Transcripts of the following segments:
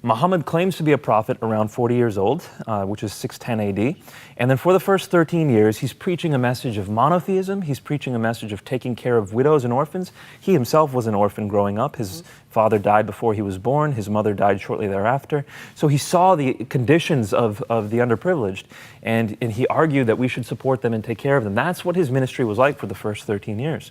Muhammad claims to be a prophet around 40 years old, which is 610 AD. And then for the first 13 years, he's preaching a message of monotheism. He's preaching a message of taking care of widows and orphans. He himself was an orphan growing up. His father died before he was born. His mother died shortly thereafter. So he saw the conditions of the underprivileged, and he argued that we should support them and take care of them. That's what his ministry was like for the first 13 years.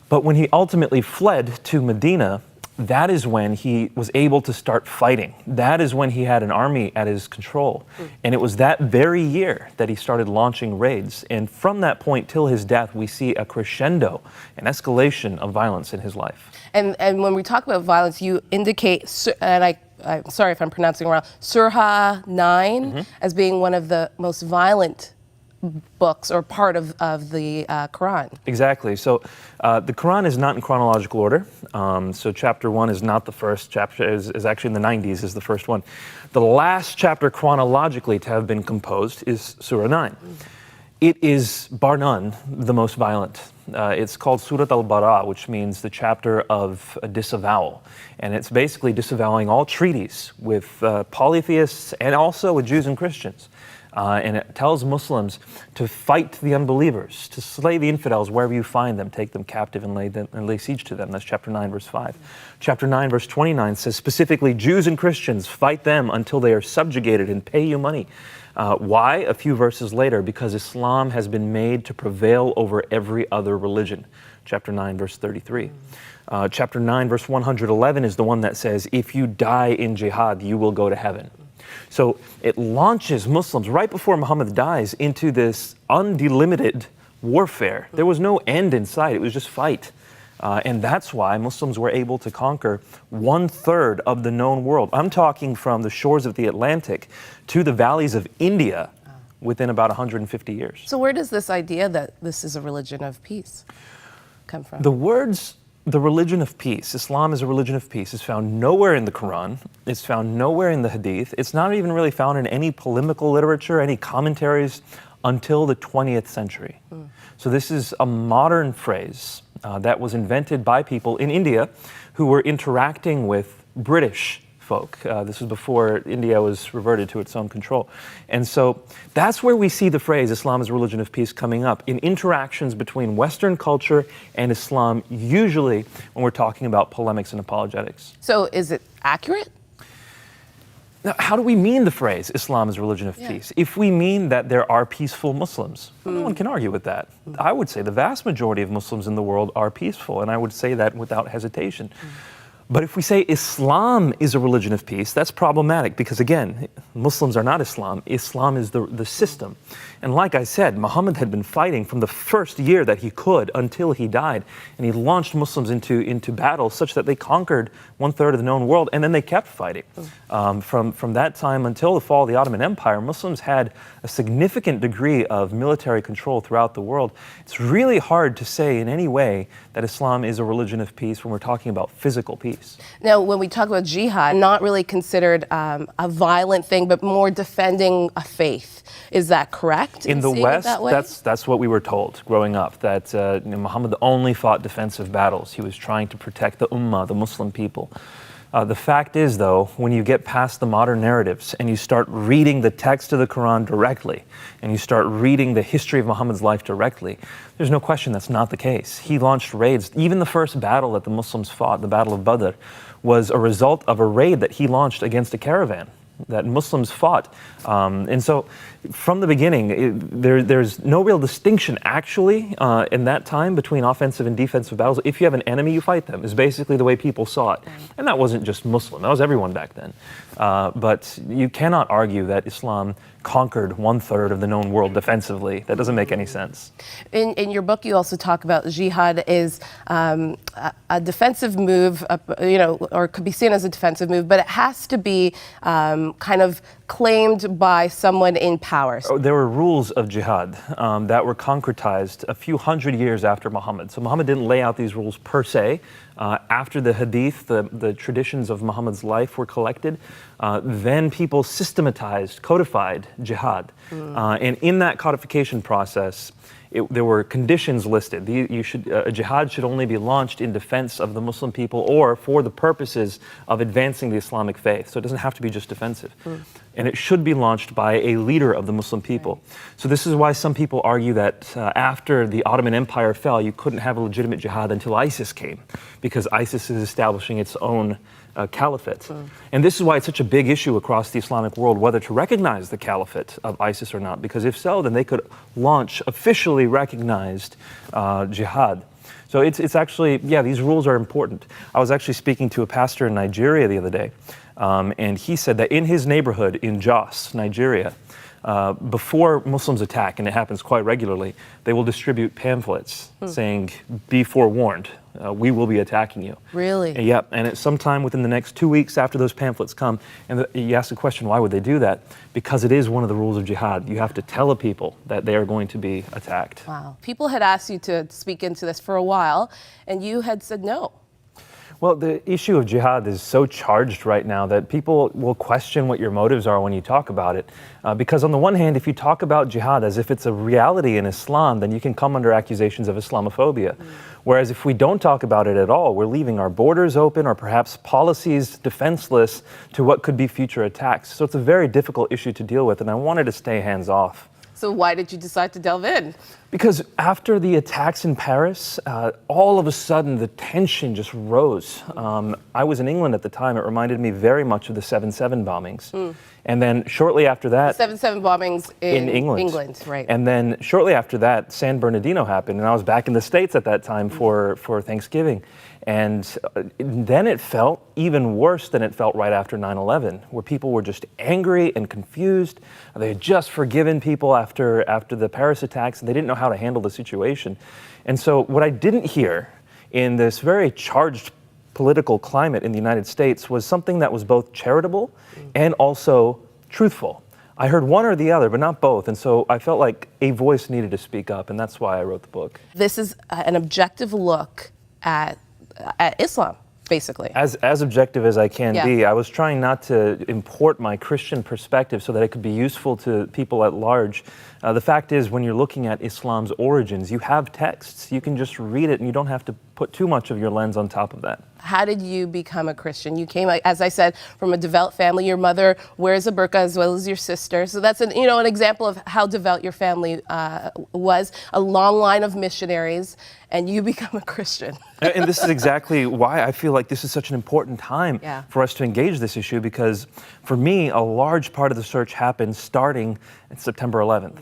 But when he ultimately fled to Medina, that is when he was able to start fighting. That is when he had an army at his control. And it was that very year that he started launching raids. And from that point till his death, we see a crescendo, an escalation of violence in his life. And when we talk about violence, you indicate, and I'm sorry if I'm pronouncing it wrong, Surah 9 as being one of the most violent books or part of the Quran. Exactly. So the Quran is not in chronological order. So chapter 1 is not the first. Chapter is actually in the 90s is the first one. The last chapter chronologically to have been composed is Surah 9. It is, bar none, the most violent. It's called Surah al-Bara, which means the chapter of disavowal. And it's basically disavowing all treaties with polytheists and also with Jews and Christians. And it tells Muslims to fight the unbelievers, to slay the infidels wherever you find them, take them captive and lay siege to them. That's chapter 9, verse 5. Chapter 9, verse 29 says specifically, Jews and Christians, fight them until they are subjugated and pay you money. Why? A few verses later, because Islam has been made to prevail over every other religion. Chapter 9, verse 33. Chapter 9, verse 111 is the one that says, if you die in jihad, you will go to heaven. So it launches Muslims right before Muhammad dies into this undelimited warfare. There was no end in sight. It was just fight. And that's why Muslims were able to conquer 1/3 of the known world. I'm talking from the shores of the Atlantic to the valleys of India within about 150 years. So where does this idea that this is a religion of peace come from? The words, the religion of peace, Islam is a religion of peace, is found nowhere in the Quran. It's found nowhere in the Hadith. It's not even really found in any polemical literature, any commentaries until the 20th century. So this is a modern phrase that was invented by people in India who were interacting with British folk. This was before India was reverted to its own control. And so that's where we see the phrase Islam is a religion of peace coming up in interactions between Western culture and Islam, usually when we're talking about polemics and apologetics. So is it accurate? Now, how do we mean the phrase Islam is a religion of peace? If we mean that there are peaceful Muslims, no one can argue with that. I would say the vast majority of Muslims in the world are peaceful, and I would say that without hesitation. But if we say Islam is a religion of peace, that's problematic because, again, Muslims are not Islam. Islam is the system. And like I said, Muhammad had been fighting from the first year that he could until he died. And he launched Muslims into battle such that they conquered 1/3 of the known world, and then they kept fighting. From that time until the fall of the Ottoman Empire, Muslims had a significant degree of military control throughout the world. It's really hard to say in any way that Islam is a religion of peace when we're talking about physical peace. Now, when we talk about jihad, not really considered a violent thing, but more defending a faith. Is that correct? In the West, that's what we were told growing up, that Muhammad only fought defensive battles. He was trying to protect the ummah, the Muslim people. The fact is, though, when you get past the modern narratives and you start reading the text of the Quran directly, and you start reading the history of Muhammad's life directly, there's no question that's not the case. He launched raids. Even the first battle that the Muslims fought, the Battle of Badr, was a result of a raid that he launched against a caravan that Muslims fought. And so from the beginning, there's no real distinction actually in that time between offensive and defensive battles. If you have an enemy, you fight them, is basically the way people saw it. And that wasn't just Muslim, that was everyone back then. But you cannot argue that Islam conquered 1/3 of the known world defensively. That doesn't make any sense. In your book, you also talk about jihad is a defensive move, or could be seen as a defensive move, but it has to be kind of claimed by someone in power. There were rules of jihad that were concretized a few hundred years after Muhammad. So Muhammad didn't lay out these rules per se. After the hadith, the traditions of Muhammad's life were collected, then people systematized, codified jihad. And in that codification process, there were conditions listed. A jihad should only be launched in defense of the Muslim people or for the purposes of advancing the Islamic faith. So it doesn't have to be just defensive. And it should be launched by a leader of the Muslim people. So this is why some people argue that after the Ottoman Empire fell, you couldn't have a legitimate jihad until ISIS came, because ISIS is establishing its own caliphate. And this is why it's such a big issue across the Islamic world, whether to recognize the caliphate of ISIS or not, because if so, then they could launch officially recognized jihad. So it's actually, these rules are important. I was actually speaking to a pastor in Nigeria the other day, and he said that in his neighborhood in Jos, Nigeria, before Muslims attack, and it happens quite regularly, they will distribute pamphlets saying, "Be forewarned, we will be attacking you." Really? Yep, and it's sometime within the next 2 weeks after those pamphlets come. And you ask the question, why would they do that? Because it is one of the rules of jihad. You have to tell the people that they are going to be attacked. Wow. People had asked you to speak into this for a while, and you had said no. Well, the issue of jihad is so charged right now that people will question what your motives are when you talk about it. Because on the one hand, if you talk about jihad as if it's a reality in Islam, then you can come under accusations of Islamophobia. Whereas if we don't talk about it at all, we're leaving our borders open or perhaps policies defenseless to what could be future attacks. So it's a very difficult issue to deal with, and I wanted to stay hands off. So why did you decide to delve in? Because after the attacks in Paris, all of a sudden the tension just rose. I was in England at the time. It reminded me very much of the 7/7 bombings. And then shortly after that... 7/7 bombings in England, right. And then shortly after that, San Bernardino happened, and I was back in the States at that time for Thanksgiving. And then it felt even worse than it felt right after 9/11, where people were just angry and confused. They had just forgiven people after the Paris attacks, and they didn't know how to handle the situation. And so what I didn't hear in this very charged political climate in the United States was something that was both charitable and also truthful. I heard one or the other, but not both. And so I felt like a voice needed to speak up, and that's why I wrote the book. This is an objective look at Islam, basically. As objective as I can be. I was trying not to import my Christian perspective so that it could be useful to people at large. The fact is, when you're looking at Islam's origins, you have texts. You can just read it, and you don't have to put too much of your lens on top of that. How did you become a Christian? You came, as I said, from a devout family. Your mother wears a burqa as well as your sister. So that's an example of how devout your family was. A long line of missionaries, and you become a Christian. And this is exactly why I feel like this is such an important time for us to engage this issue, because for me, a large part of the search happened starting at September 11th.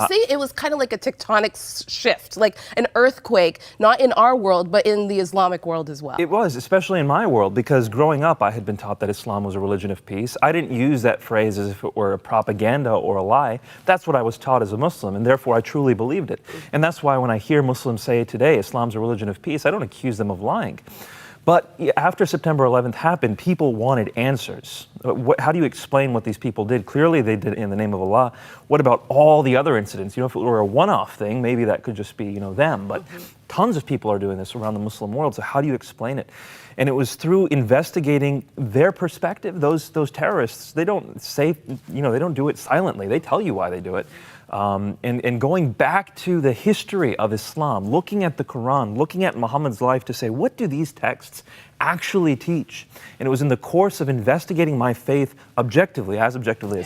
See, it was kind of like a tectonic shift, like an earthquake, not in our world, but in the Islamic world as well. It was, especially in my world, because growing up, I had been taught that Islam was a religion of peace. I didn't use that phrase as if it were a propaganda or a lie. That's what I was taught as a Muslim, and therefore I truly believed it. And that's why when I hear Muslims say today Islam's a religion of peace, I don't accuse them of lying. But after September 11th happened, people wanted answers. How do you explain what these people did? Clearly they did it in the name of Allah. What about all the other incidents? If it were a one-off thing, maybe that could just be, them. But tons of people are doing this around the Muslim world. So how do you explain it? And it was through investigating their perspective. Those terrorists, they don't say, they don't do it silently. They tell you why they do it. And going back to the history of Islam, looking at the Quran, looking at Muhammad's life to say, what do these texts actually teach? And it was in the course of investigating my faith objectively, as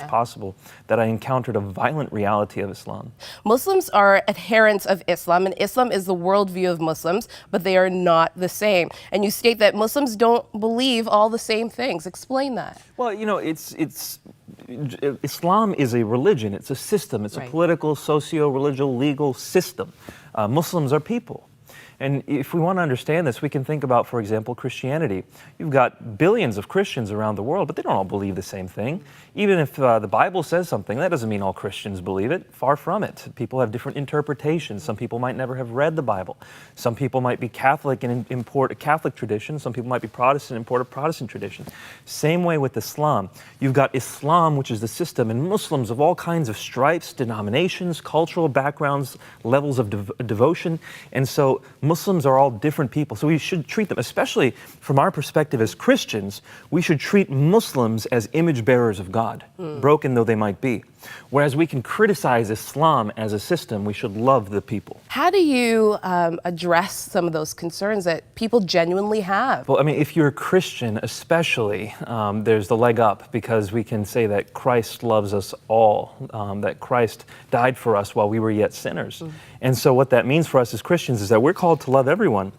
possible, that I encountered a violent reality of Islam. Muslims are adherents of Islam, and Islam is the worldview of Muslims, but they are not the same. And you state that Muslims don't believe all the same things. Explain that. Well, Islam is a religion, it's a system, it's a political, socio-religious, legal system. Muslims are people. And if we want to understand this, we can think about, for example, Christianity. You've got billions of Christians around the world, but they don't all believe the same thing. Even if the Bible says something, that doesn't mean all Christians believe it. Far from it. People have different interpretations. Some people might never have read the Bible. Some people might be Catholic and import a Catholic tradition. Some people might be Protestant and import a Protestant tradition. Same way with Islam. You've got Islam, which is the system, and Muslims of all kinds of stripes, denominations, cultural backgrounds, levels of devotion. And so Muslims are all different people. So we should treat them, especially from our perspective as Christians, we should treat Muslims as image bearers of God, broken though they might be. Whereas we can criticize Islam as a system, we should love the people. How do you address some of those concerns that people genuinely have? Well, I mean, if you're a Christian especially, there's the leg up because we can say that Christ loves us all, that Christ died for us while we were yet sinners. And so what that means for us as Christians is that we're called to love everyone.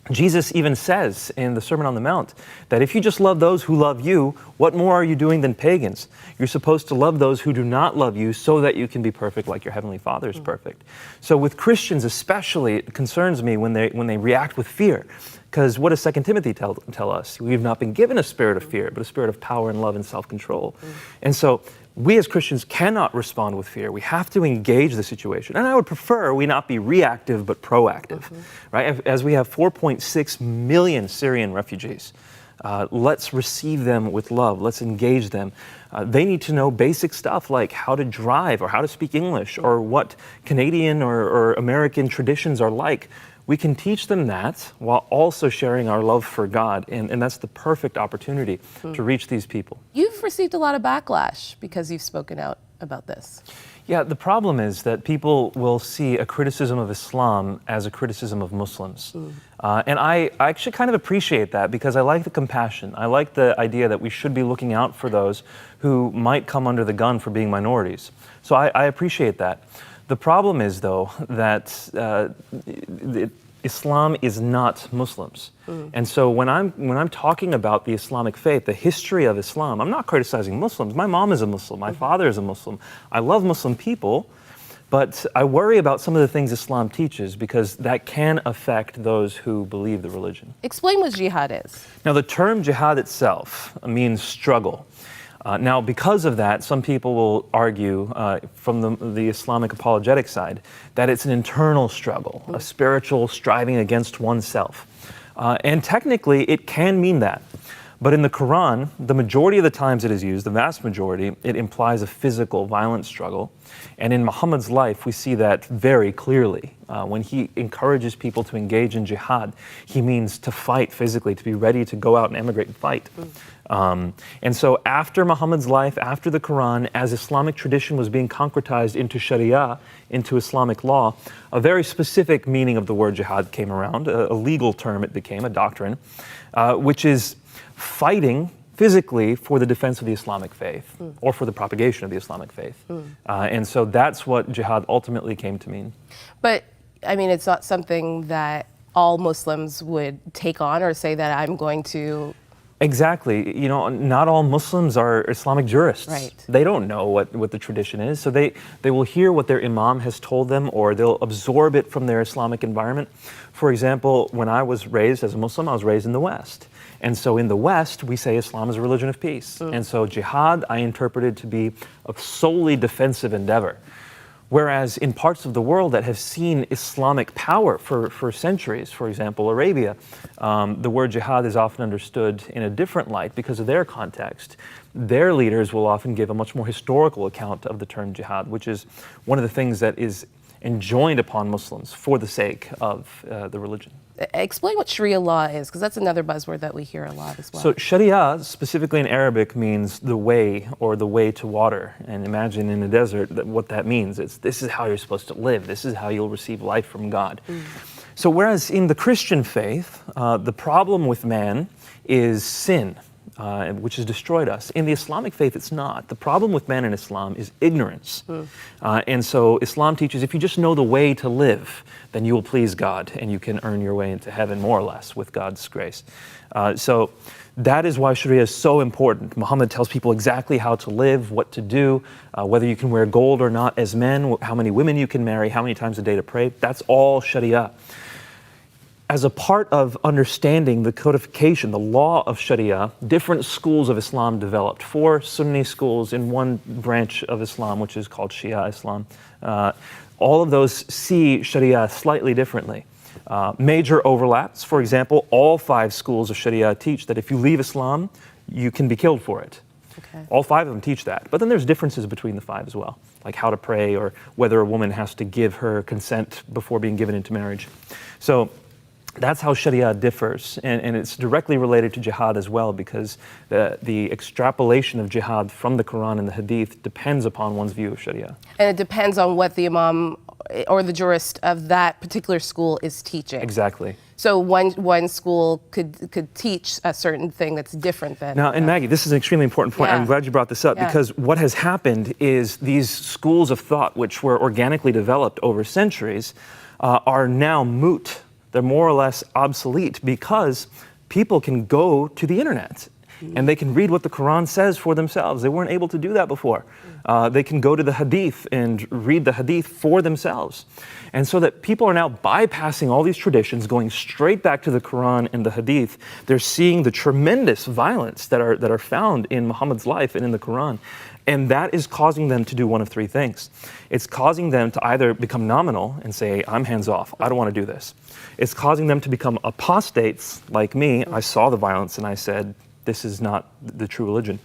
Jesus even says in the Sermon on the Mount that if you just love those who love you, what more are you doing than pagans? You're supposed to love those who do not love you so that you can be perfect like your Heavenly Father is perfect. So with Christians especially, it concerns me when they react with fear. Because what does 2 Timothy tell us? We have not been given a spirit of fear, but a spirit of power and love and self-control. And so we as Christians cannot respond with fear. We have to engage the situation. And I would prefer we not be reactive, but proactive, right? As we have 4.6 million Syrian refugees, let's receive them with love. Let's engage them. They need to know basic stuff like how to drive or how to speak English or what Canadian or American traditions are like. We can teach them that while also sharing our love for God, and that's the perfect opportunity to reach these people. You've received a lot of backlash because you've spoken out about this. Yeah, the problem is that people will see a criticism of Islam as a criticism of Muslims. And I actually kind of appreciate that because I like the compassion. I like the idea that we should be looking out for those who might come under the gun for being minorities. So I appreciate that. The problem is, though, that Islam is not Muslims. And so when I'm talking about the Islamic faith, the history of Islam, I'm not criticizing Muslims. My mom is a Muslim. My father is a Muslim. I love Muslim people, but I worry about some of the things Islam teaches because that can affect those who believe the religion. Explain what jihad is. Now, the term jihad itself means struggle. Now, because of that, some people will argue from the Islamic apologetic side that it's an internal struggle, a spiritual striving against oneself. And technically, it can mean that. But in the Quran, the majority of the times it is used, the vast majority, it implies a physical, violent struggle. And in Muhammad's life, we see that very clearly. When he encourages people to engage in jihad, he means to fight physically, to be ready to go out and emigrate and fight. And so after Muhammad's life, after the Quran, as Islamic tradition was being concretized into Sharia, into Islamic law, a very specific meaning of the word jihad came around, a legal term it became, a doctrine, which is fighting physically for the defense of the Islamic faith or for the propagation of the Islamic faith. And so that's what jihad ultimately came to mean. But, I mean, it's not something that all Muslims would take on or say that I'm going to... Exactly. You know, not all Muslims are Islamic jurists. Right. They don't know what the tradition is, so they will hear what their imam has told them or they'll absorb it from their Islamic environment. For example, when I was raised as a Muslim, I was raised in the West. And so in the West, we say Islam is a religion of peace. And so jihad, I interpreted to be a solely defensive endeavor. Whereas in parts of the world that have seen Islamic power for centuries, for example, Arabia, the word jihad is often understood in a different light because of their context. Their leaders will often give a much more historical account of the term jihad, which is one of the things that is enjoined upon Muslims for the sake of the religion. Explain what Sharia law is, because that's another buzzword that we hear a lot as well. So Sharia, specifically in Arabic, means the way or the way to water. And imagine in the desert what that means. This is how you're supposed to live. This is how you'll receive life from God. So whereas in the Christian faith, the problem with man is sin, which has destroyed us. In the Islamic faith, it's not. The problem with man in Islam is ignorance. And so Islam teaches if you just know the way to live, then you will please God and you can earn your way into heaven, more or less, with God's grace. So that is why Sharia is so important. Muhammad tells people exactly how to live, what to do, whether you can wear gold or not as men, how many women you can marry, how many times a day to pray. That's all Sharia. As a part of understanding the codification, the law of Sharia, different schools of Islam developed. 4 Sunni schools in one branch of Islam, which is called Shia Islam. All of those see Sharia slightly differently. Major overlaps, for example, all 5 schools of Sharia teach that if you leave Islam, you can be killed for it. Okay. All 5 of them teach that. But then there's differences between the 5 as well, like how to pray or whether a woman has to give her consent before being given into marriage. So That's how Sharia differs, and it's directly related to jihad as well, because the extrapolation of jihad from the Quran and the Hadith depends upon one's view of Sharia. And it depends on what the imam or the jurist of that particular school is teaching. Exactly. So one school could teach a certain thing that's different than... Now, and Maggie, this is an extremely important point. Yeah. I'm glad you brought this up, because what has happened is these schools of thought, which were organically developed over centuries, are now moot. They're more or less obsolete because people can go to the internet and they can read what the Quran says for themselves. They weren't able to do that before. They can go to the Hadith and read the Hadith for themselves. And so that people are now bypassing all these traditions, going straight back to the Quran and the Hadith. They're seeing the tremendous violence that are found in Muhammad's life and in the Quran. And that is causing them to do one of three things. It's causing them to either become nominal and say, I'm hands off, I don't want to do this. It's causing them to become apostates like me. I saw the violence and I said, this is not the true religion.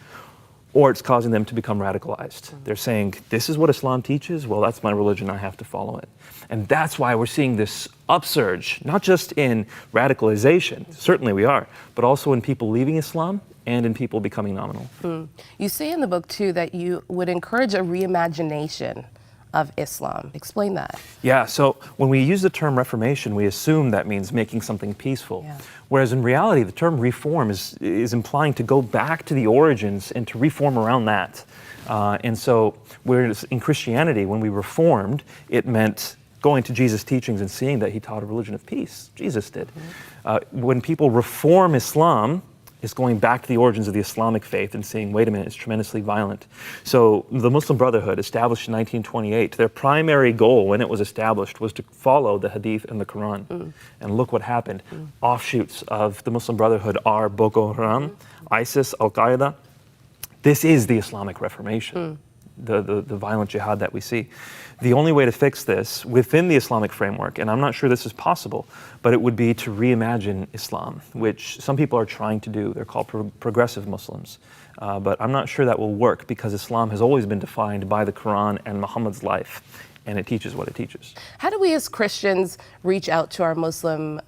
Or it's causing them to become radicalized. They're saying, this is what Islam teaches, well, that's my religion, I have to follow it. And that's why we're seeing this upsurge, not just in radicalization, certainly we are, but also in people leaving Islam and in people becoming nominal. You say in the book, too, that you would encourage a reimagination of Islam. Explain that. Yeah, so when we use the term reformation, we assume that means making something peaceful. Yeah. Whereas in reality, the term reform is implying to go back to the origins and to reform around that. And so whereas in Christianity, when we reformed, it meant going to Jesus' teachings and seeing that he taught a religion of peace. Jesus did. When people reform Islam, it's going back to the origins of the Islamic faith and saying, wait a minute, it's tremendously violent. So the Muslim Brotherhood, established in 1928, their primary goal when it was established was to follow the Hadith and the Quran. And look what happened. Offshoots of the Muslim Brotherhood are Boko Haram, ISIS, Al-Qaeda. This is the Islamic Reformation, the violent jihad that we see. The only way to fix this within the Islamic framework, and I'm not sure this is possible, but it would be to reimagine Islam, which some people are trying to do. They're called progressive Muslims. But I'm not sure that will work because Islam has always been defined by the Quran and Muhammad's life, and it teaches what it teaches. How do we as Christians reach out to our Muslim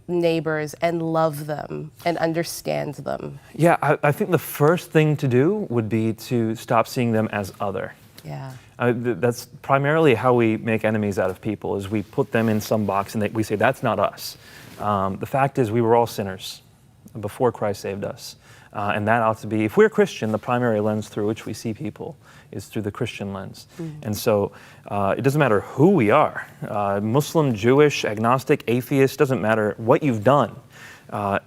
neighbors and love them and understand them? Yeah, I think the first thing to do would be to stop seeing them as other. Yeah. That's primarily how we make enemies out of people, is we put them in some box and we say, that's not us. The fact is we were all sinners before Christ saved us. And that ought to be, if we're Christian, the primary lens through which we see people is through the Christian lens. And so it doesn't matter who we are, Muslim, Jewish, agnostic, atheist, doesn't matter what you've done.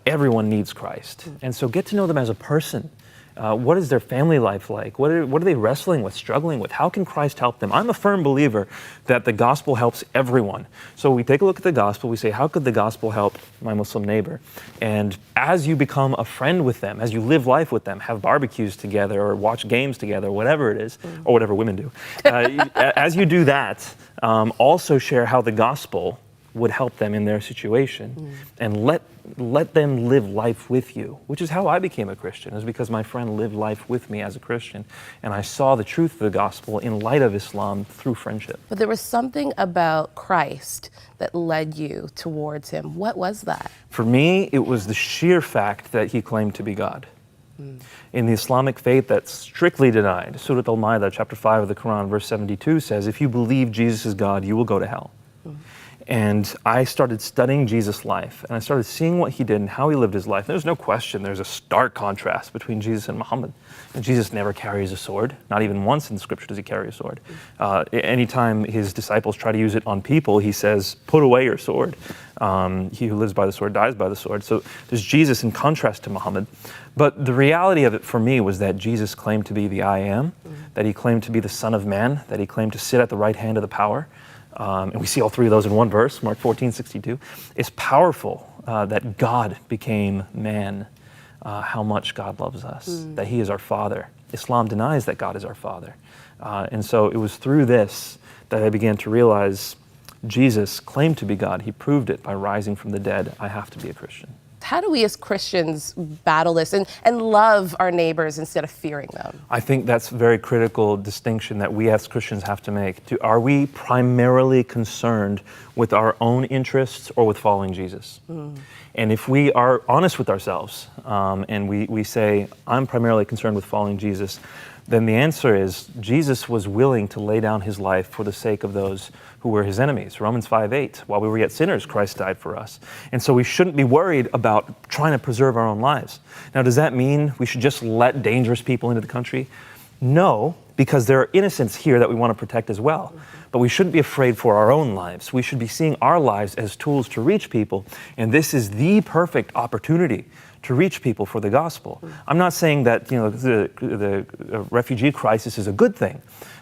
Everyone needs Christ. And so get to know them as a person. What is their family life like? What are they wrestling with, struggling with? How can Christ help them? I'm a firm believer that the gospel helps everyone. So we take a look at the gospel, we say, how could the gospel help my Muslim neighbor? And as you become a friend with them, as you live life with them, have barbecues together or watch games together, whatever it is, or whatever women do, as you do that, also share how the gospel would help them in their situation, and let them live life with you, which is how I became a Christian, is because my friend lived life with me as a Christian, and I saw the truth of the gospel in light of Islam through friendship. But there was something about Christ that led you towards him. What was that? For me, it was the sheer fact that he claimed to be God. In the Islamic faith, that's strictly denied. Surah Al-Ma'idah, chapter 5 of the Quran, verse 72 says, if you believe Jesus is God, you will go to hell. And I started studying Jesus' life, and I started seeing what he did and how he lived his life. There's no question, there's a stark contrast between Jesus and Muhammad. And Jesus never carries a sword. Not even once in the scripture does he carry a sword. Anytime his disciples try to use it on people, he says, put away your sword. He who lives by the sword dies by the sword. So there's Jesus in contrast to Muhammad. But the reality of it for me was that Jesus claimed to be the I am, that he claimed to be the Son of Man, that he claimed to sit at the right hand of the power. And we see all three of those in one verse, Mark 14:62. It's powerful that God became man, how much God loves us, that he is our Father. Islam denies that God is our Father. And so it was through this that I began to realize Jesus claimed to be God. He proved it by rising from the dead. I have to be a Christian. How do we as Christians battle this and love our neighbors instead of fearing them? I think that's a very critical distinction that we as Christians have to make. Are we primarily concerned with our own interests or with following Jesus? And if we are honest with ourselves and we say, I'm primarily concerned with following Jesus, then the answer is Jesus was willing to lay down his life for the sake of those who were his enemies. Romans 5:8, while we were yet sinners, Christ died for us. And so we shouldn't be worried about trying to preserve our own lives. Now, does that mean we should just let dangerous people into the country? No, because there are innocents here that we want to protect as well. But we shouldn't be afraid for our own lives. We should be seeing our lives as tools to reach people. And this is the perfect opportunity to reach people for the gospel. I'm not saying that the refugee crisis is a good thing,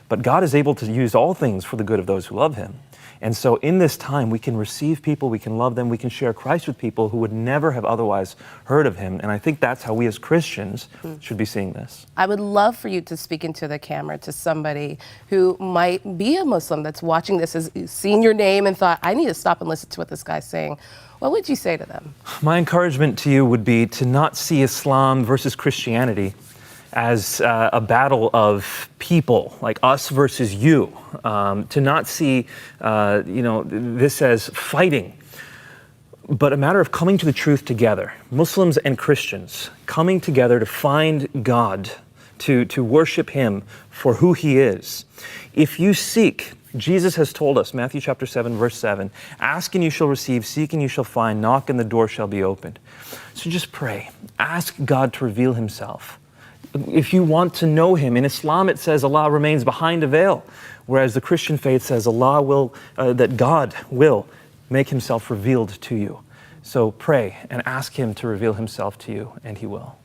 but God is able to use all things for the good of those who love him. And so in this time, we can receive people, we can love them, we can share Christ with people who would never have otherwise heard of him. And I think that's how we as Christians should be seeing this. I would love for you to speak into the camera to somebody who might be a Muslim that's watching this, has seen your name and thought, I need to stop and listen to what this guy's saying. What would you say to them? My encouragement to you would be to not see Islam versus Christianity as a battle of people, like us versus you. To not see, this as fighting, but a matter of coming to the truth together. Muslims and Christians coming together to find God, to worship him for who he is. If you seek, Jesus has told us, Matthew chapter 7, verse 7, ask and you shall receive, seek and you shall find, knock and the door shall be opened. So just pray. Ask God to reveal himself. If you want to know him, in Islam it says Allah remains behind a veil, whereas the Christian faith says that God will make himself revealed to you. So pray and ask him to reveal himself to you, and he will.